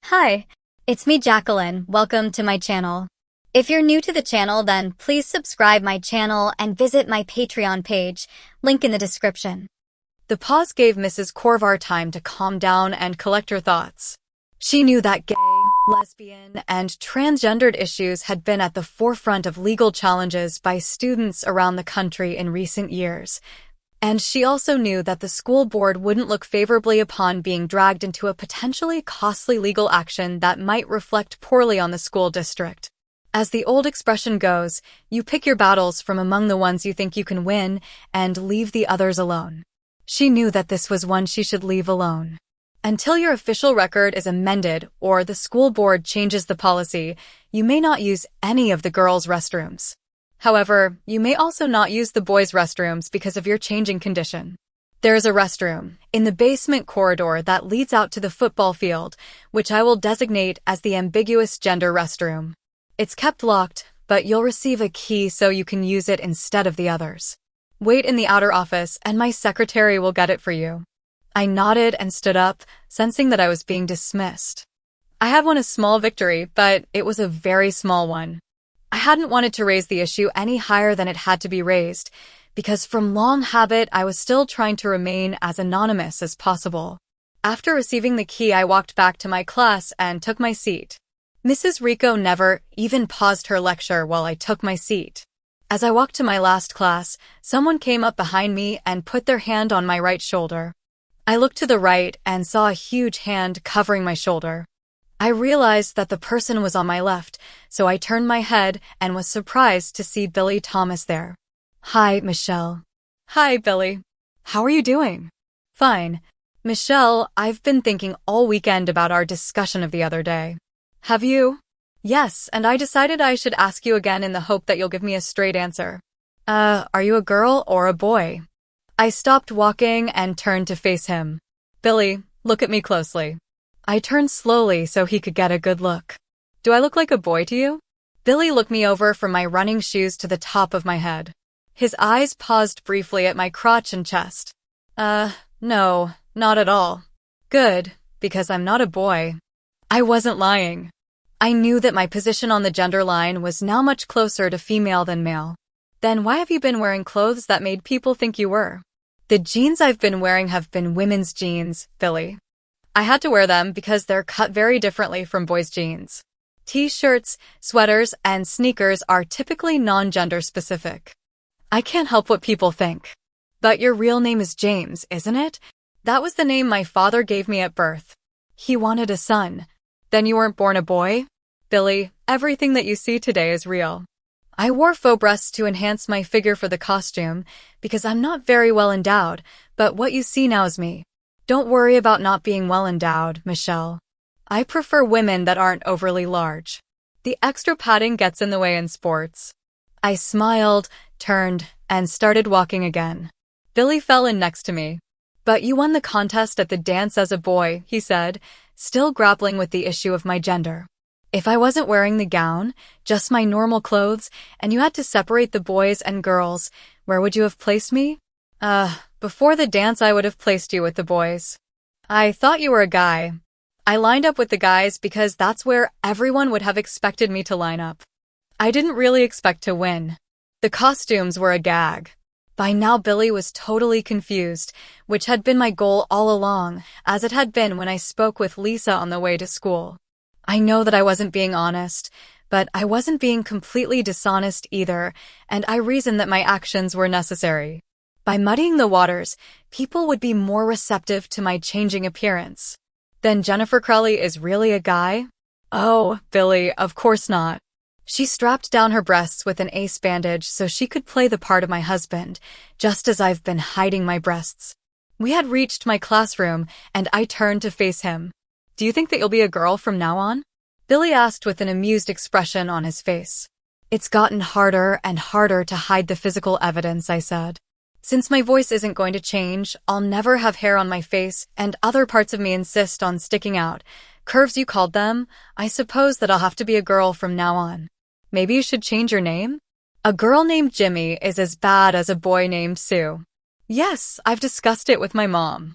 Hi, it's me Jacqueline. Welcome to my channel. If you're new to the channel, then please subscribe my channel and visit my Patreon page, link in the description. The pause gave Mrs. Corvar time to calm down and collect her thoughts. She knew that gay, lesbian, and transgendered issues had been at the forefront of legal challenges by students around the country in recent years. And she also knew that the school board wouldn't look favorably upon being dragged into a potentially costly legal action that might reflect poorly on the school district. As the old expression goes, you pick your battles from among the ones you think you can win and leave the others alone. She knew that this was one she should leave alone. Until your official record is amended or the school board changes the policy, you may not use any of the girls' restrooms. However, you may also not use the boys' restrooms because of your changing condition. There is a restroom in the basement corridor that leads out to the football field, which I will designate as the ambiguous gender restroom. It's kept locked, but you'll receive a key so you can use it instead of the others. Wait in the outer office and my secretary will get it for you. I nodded and stood up, sensing that I was being dismissed. I had won a small victory, but it was a very small one. I hadn't wanted to raise the issue any higher than it had to be raised, because from long habit I was still trying to remain as anonymous as possible. After receiving the key, I walked back to my class and took my seat. Mrs. Rico never even paused her lecture while I took my seat. As I walked to my last class, someone came up behind me and put their hand on my right shoulder. I looked to the right and saw a huge hand covering my shoulder. I realized that the person was on my left, so I turned my head and was surprised to see Billy Thomas there. Hi, Michelle. Hi, Billy. How are you doing? Fine. Michelle, I've been thinking all weekend about our discussion of the other day. Have you? Yes, and I decided I should ask you again in the hope that you'll give me a straight answer. Are you a girl or a boy? I stopped walking and turned to face him. Billy, look at me closely. I turned slowly so he could get a good look. Do I look like a boy to you? Billy looked me over from my running shoes to the top of my head. His eyes paused briefly at my crotch and chest. No, not at all. Good, because I'm not a boy. I wasn't lying. I knew that my position on the gender line was now much closer to female than male. Then why have you been wearing clothes that made people think you were? The jeans I've been wearing have been women's jeans, Billy. I had to wear them because they're cut very differently from boys' jeans. T-shirts, sweaters, and sneakers are typically non-gender specific. I can't help what people think. But your real name is James, isn't it? That was the name my father gave me at birth. He wanted a son. Then you weren't born a boy? Billy, everything that you see today is real. I wore faux breasts to enhance my figure for the costume because I'm not very well endowed, but what you see now is me. Don't worry about not being well endowed, Michelle. I prefer women that aren't overly large. The extra padding gets in the way in sports. I smiled, turned, and started walking again. Billy fell in next to me. But you won the contest at the dance as a boy, he said, still grappling with the issue of my gender. If I wasn't wearing the gown, just my normal clothes, and you had to separate the boys and girls, where would you have placed me? Before the dance I would have placed you with the boys. I thought you were a guy. I lined up with the guys because that's where everyone would have expected me to line up. I didn't really expect to win. The costumes were a gag. By now Billy was totally confused, which had been my goal all along, as it had been when I spoke with Lisa on the way to school. I know that I wasn't being honest, but I wasn't being completely dishonest either, and I reasoned that my actions were necessary. By muddying the waters, people would be more receptive to my changing appearance. Then Jennifer Crowley is really a guy? Oh, Billy, of course not. She strapped down her breasts with an ace bandage so she could play the part of my husband, just as I've been hiding my breasts. We had reached my classroom, and I turned to face him. Do you think that you'll be a girl from now on? Billy asked with an amused expression on his face. It's gotten harder and harder to hide the physical evidence, I said. Since my voice isn't going to change, I'll never have hair on my face, and other parts of me insist on sticking out. Curves you called them? I suppose that I'll have to be a girl from now on. Maybe you should change your name? A girl named Jimmy is as bad as a boy named Sue. Yes, I've discussed it with my mom.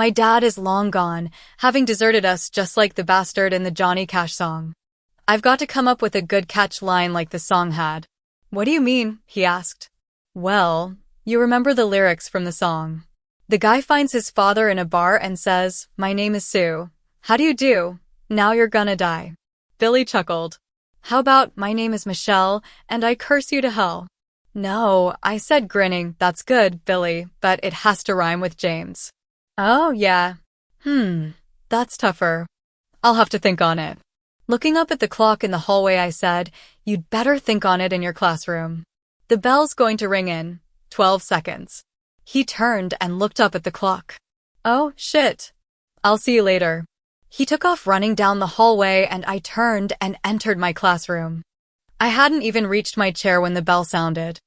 My dad is long gone, having deserted us just like the bastard in the Johnny Cash song. I've got to come up with a good catch line like the song had. What do you mean? He asked. Well, you remember the lyrics from the song. The guy finds his father in a bar and says, "My name is Sue. How do you do? Now you're gonna die." Billy chuckled. How about, "My name is Michelle, and I curse you to hell"? No, I said, grinning. That's good, Billy, but it has to rhyme with James. Oh, yeah. That's tougher. I'll have to think on it. Looking up at the clock in the hallway, I said, You'd better think on it in your classroom. The bell's going to ring in 12 seconds. He turned and looked up at the clock. Oh, shit. I'll see you later. He took off running down the hallway and I turned and entered my classroom. I hadn't even reached my chair when the bell sounded.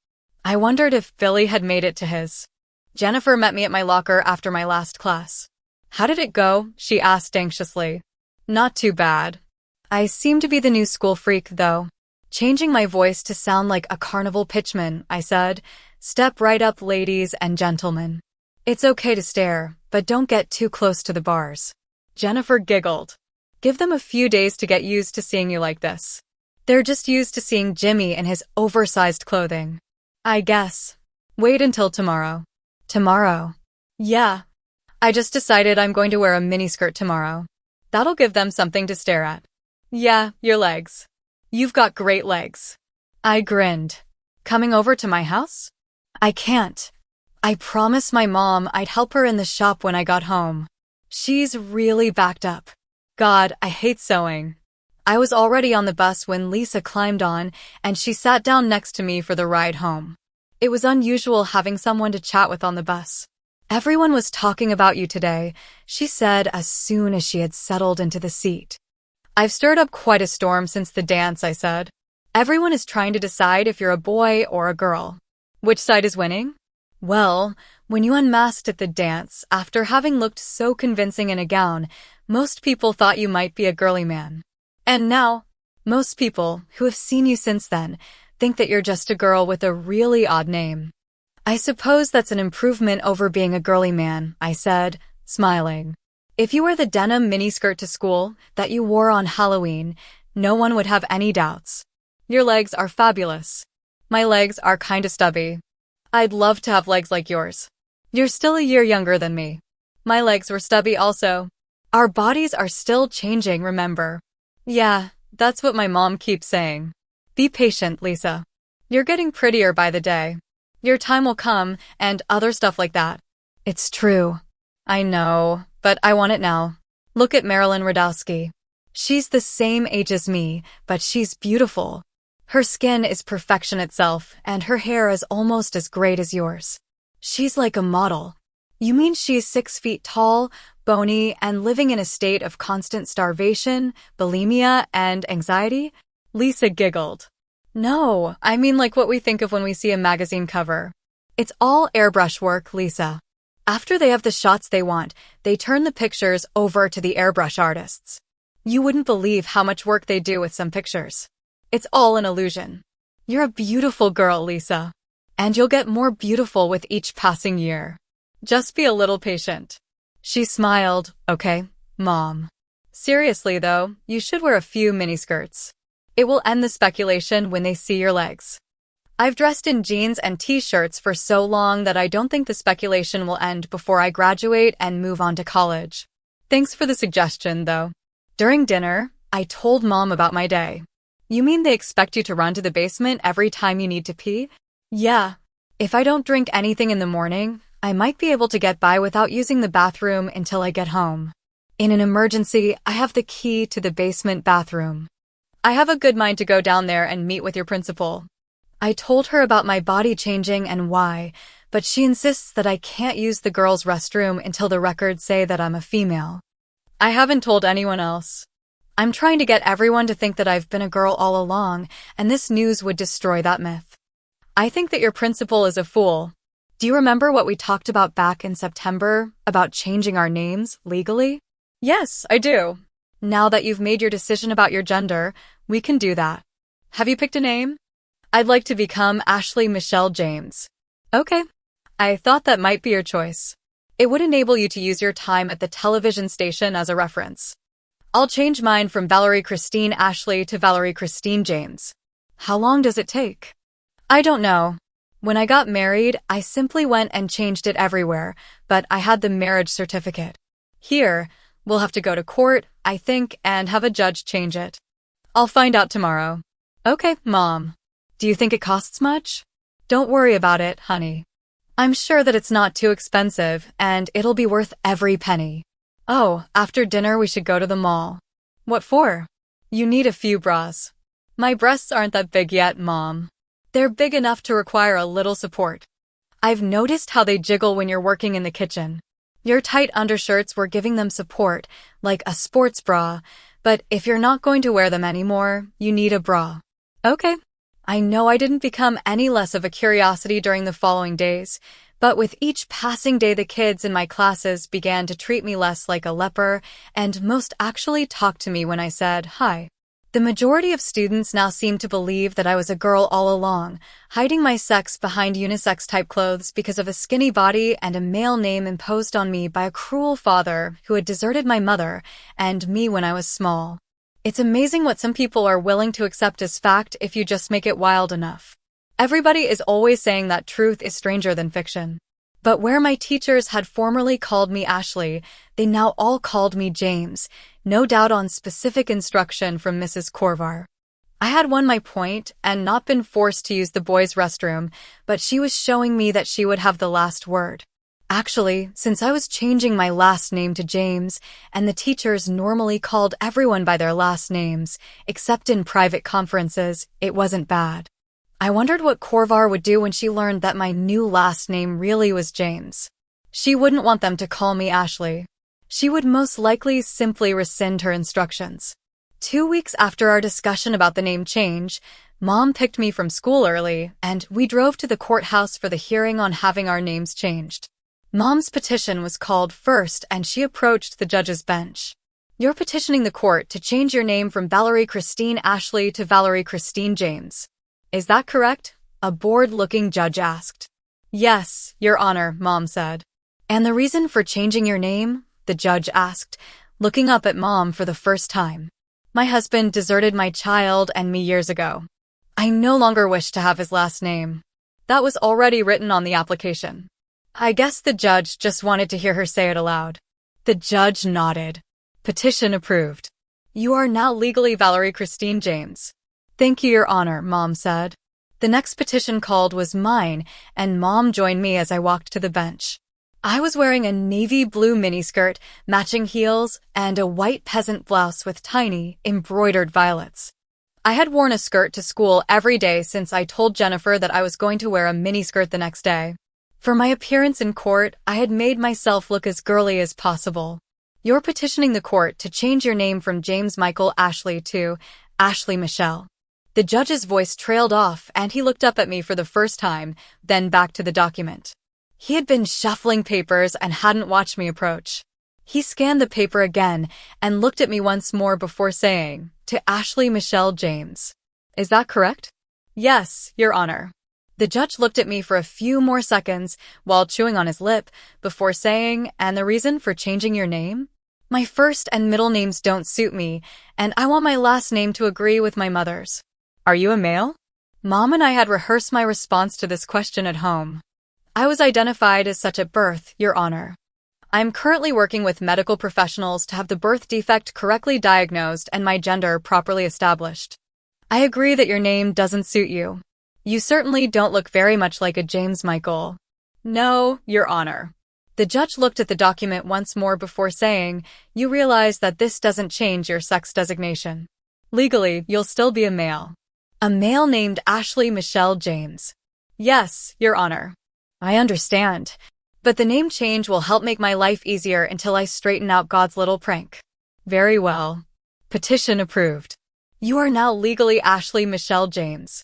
I wondered if Billy had made it to his. Jennifer met me at my locker after my last class. How did it go? She asked anxiously. Not too bad. I seem to be the new school freak, though. Changing my voice to sound like a carnival pitchman, I said, Step right up, ladies and gentlemen. It's okay to stare, but don't get too close to the bars. Jennifer giggled. Give them a few days to get used to seeing you like this. They're just used to seeing Jimmy in his oversized clothing. I guess. Wait until tomorrow. Tomorrow? Yeah. I just decided I'm going to wear a miniskirt tomorrow. That'll give them something to stare at. Yeah, your legs. You've got great legs. I grinned. Coming over to my house? I can't. I promised my mom I'd help her in the shop when I got home. She's really backed up. God, I hate sewing. I was already on the bus when Lisa climbed on, and she sat down next to me for the ride home. It was unusual having someone to chat with on the bus. Everyone was talking about you today, she said as soon as she had settled into the seat. I've stirred up quite a storm since the dance, I said. Everyone is trying to decide if you're a boy or a girl. Which side is winning? Well, when you unmasked at the dance, after having looked so convincing in a gown, most people thought you might be a girly man. And now, most people, who have seen you since then, think that you're just a girl with a really odd name. I suppose that's an improvement over being a girly man, I said, smiling. If you wear the denim miniskirt to school that you wore on Halloween, no one would have any doubts. Your legs are fabulous. My legs are kinda stubby. I'd love to have legs like yours. You're still a year younger than me. My legs were stubby also. Our bodies are still changing, remember? Yeah, that's what my mom keeps saying. Be patient, Lisa. You're getting prettier by the day. Your time will come, and other stuff like that. It's true. I know, but I want it now. Look at Marilyn Radowski. She's the same age as me, but she's beautiful. Her skin is perfection itself, and her hair is almost as great as yours. She's like a model. You mean she's 6 feet tall, bony, and living in a state of constant starvation, bulimia, and anxiety? Lisa giggled. No, I mean like what we think of when we see a magazine cover. It's all airbrush work, Lisa. After they have the shots they want, they turn the pictures over to the airbrush artists. You wouldn't believe how much work they do with some pictures. It's all an illusion. You're a beautiful girl, Lisa. And you'll get more beautiful with each passing year. Just be a little patient. She smiled. Okay, Mom. Seriously though, you should wear a few miniskirts. It will end the speculation when they see your legs. I've dressed in jeans and t-shirts for so long that I don't think the speculation will end before I graduate and move on to college. Thanks for the suggestion, though. During dinner, I told Mom about my day. You mean they expect you to run to the basement every time you need to pee? Yeah. If I don't drink anything in the morning, I might be able to get by without using the bathroom until I get home. In an emergency, I have the key to the basement bathroom. I have a good mind to go down there and meet with your principal. I told her about my body changing and why, but she insists that I can't use the girls' restroom until the records say that I'm a female. I haven't told anyone else. I'm trying to get everyone to think that I've been a girl all along, and this news would destroy that myth. I think that your principal is a fool. Do you remember what we talked about back in September, about changing our names legally? Yes, I do. Now that you've made your decision about your gender, we can do that. Have you picked a name? I'd like to become Ashley Michelle James. Okay. I thought that might be your choice. It would enable you to use your time at the television station as a reference. I'll change mine from Valerie Christine Ashley to Valerie Christine James. How long does it take? I don't know. When I got married, I simply went and changed it everywhere, but I had the marriage certificate. Here, we'll have to go to court, I think, and have a judge change it. I'll find out tomorrow. Okay, Mom. Do you think it costs much? Don't worry about it, honey. I'm sure that it's not too expensive, and it'll be worth every penny. Oh, after dinner we should go to the mall. What for? You need a few bras. My breasts aren't that big yet, Mom. They're big enough to require a little support. I've noticed how they jiggle when you're working in the kitchen. Your tight undershirts were giving them support, like a sports bra, but if you're not going to wear them anymore, you need a bra. Okay. I know I didn't become any less of a curiosity during the following days, but with each passing day the kids in my classes began to treat me less like a leper and most actually talked to me when I said hi. The majority of students now seemed to believe that I was a girl all along, hiding my sex behind unisex-type clothes because of a skinny body and a male name imposed on me by a cruel father who had deserted my mother and me when I was small. It's amazing what some people are willing to accept as fact if you just make it wild enough. Everybody is always saying that truth is stranger than fiction. But where my teachers had formerly called me Ashley, they now all called me James, no doubt on specific instruction from Mrs. Corvar. I had won my point and not been forced to use the boys' restroom, but she was showing me that she would have the last word. Actually, since I was changing my last name to James, and the teachers normally called everyone by their last names, except in private conferences, it wasn't bad. I wondered what Corvar would do when she learned that my new last name really was James. She wouldn't want them to call me Ashley. She would most likely simply rescind her instructions. 2 weeks after our discussion about the name change, Mom picked me from school early, and we drove to the courthouse for the hearing on having our names changed. Mom's petition was called first, and she approached the judge's bench. You're petitioning the court to change your name from Valerie Christine Ashley to Valerie Christine James. Is that correct? A bored-looking judge asked. Yes, Your Honor, Mom said. And the reason for changing your name? The judge asked, looking up at Mom for the first time. My husband deserted my child and me years ago. I no longer wish to have his last name. That was already written on the application. I guess the judge just wanted to hear her say it aloud. The judge nodded. Petition approved. You are now legally Valerie Christine James. Thank you, Your Honor, Mom said. The next petition called was mine, and Mom joined me as I walked to the bench. I was wearing a navy blue miniskirt, matching heels, and a white peasant blouse with tiny, embroidered violets. I had worn a skirt to school every day since I told Jennifer that I was going to wear a miniskirt the next day. For my appearance in court, I had made myself look as girly as possible. You're petitioning the court to change your name from James Michael Ashley to Ashley Michelle. The judge's voice trailed off, and he looked up at me for the first time, then back to the document. He had been shuffling papers and hadn't watched me approach. He scanned the paper again and looked at me once more before saying, to Ashley Michelle James. Is that correct? Yes, Your Honor. The judge looked at me for a few more seconds while chewing on his lip before saying, and the reason for changing your name? My first and middle names don't suit me, and I want my last name to agree with my mother's. Are you a male? Mom and I had rehearsed my response to this question at home. I was identified as such at birth, Your Honor. I am currently working with medical professionals to have the birth defect correctly diagnosed and my gender properly established. I agree that your name doesn't suit you. You certainly don't look very much like a James Michael. No, Your Honor. The judge looked at the document once more before saying, you realize that this doesn't change your sex designation. Legally, you'll still be a male. A male named Ashley Michelle James. Yes, Your Honor. I understand. But the name change will help make my life easier until I straighten out God's little prank. Very well. Petition approved. You are now legally Ashley Michelle James.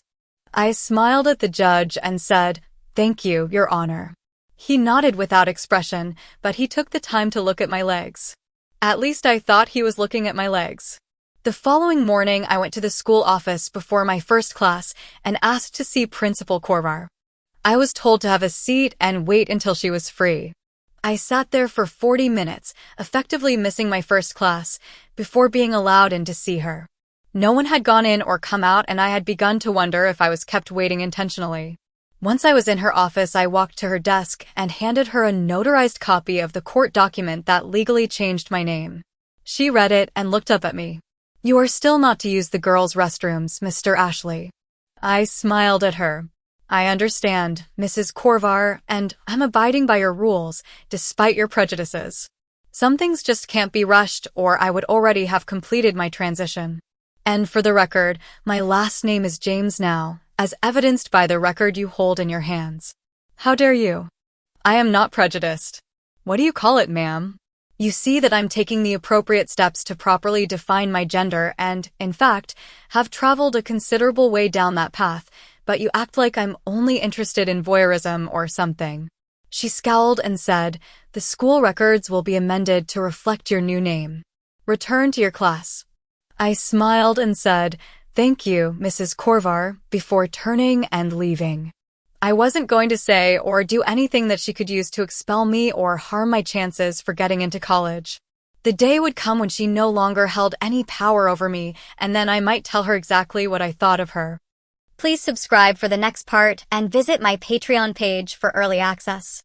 I smiled at the judge and said, thank you, Your Honor. He nodded without expression, but he took the time to look at my legs. At least I thought he was looking at my legs. The following morning, I went to the school office before my first class and asked to see Principal Corvar. I was told to have a seat and wait until she was free. I sat there for 40 minutes, effectively missing my first class, before being allowed in to see her. No one had gone in or come out, and I had begun to wonder if I was kept waiting intentionally. Once I was in her office, I walked to her desk and handed her a notarized copy of the court document that legally changed my name. She read it and looked up at me. "You are still not to use the girls' restrooms, Mr. Ashley." I smiled at her. "I understand, Mrs. Corvar, and I'm abiding by your rules, despite your prejudices. Some things just can't be rushed, or I would already have completed my transition. And for the record, my last name is James now, as evidenced by the record you hold in your hands." "How dare you?" "I am not prejudiced." "What do you call it, ma'am?" "You see that I'm taking the appropriate steps to properly define my gender and, in fact, have traveled a considerable way down that path, but you act like I'm only interested in voyeurism or something." She scowled and said, "The school records will be amended to reflect your new name. Return to your class." I smiled and said, "Thank you, Mrs. Corvar," before turning and leaving. I wasn't going to say or do anything that she could use to expel me or harm my chances for getting into college. The day would come when she no longer held any power over me, and then I might tell her exactly what I thought of her. Please subscribe for the next part and visit my Patreon page for early access.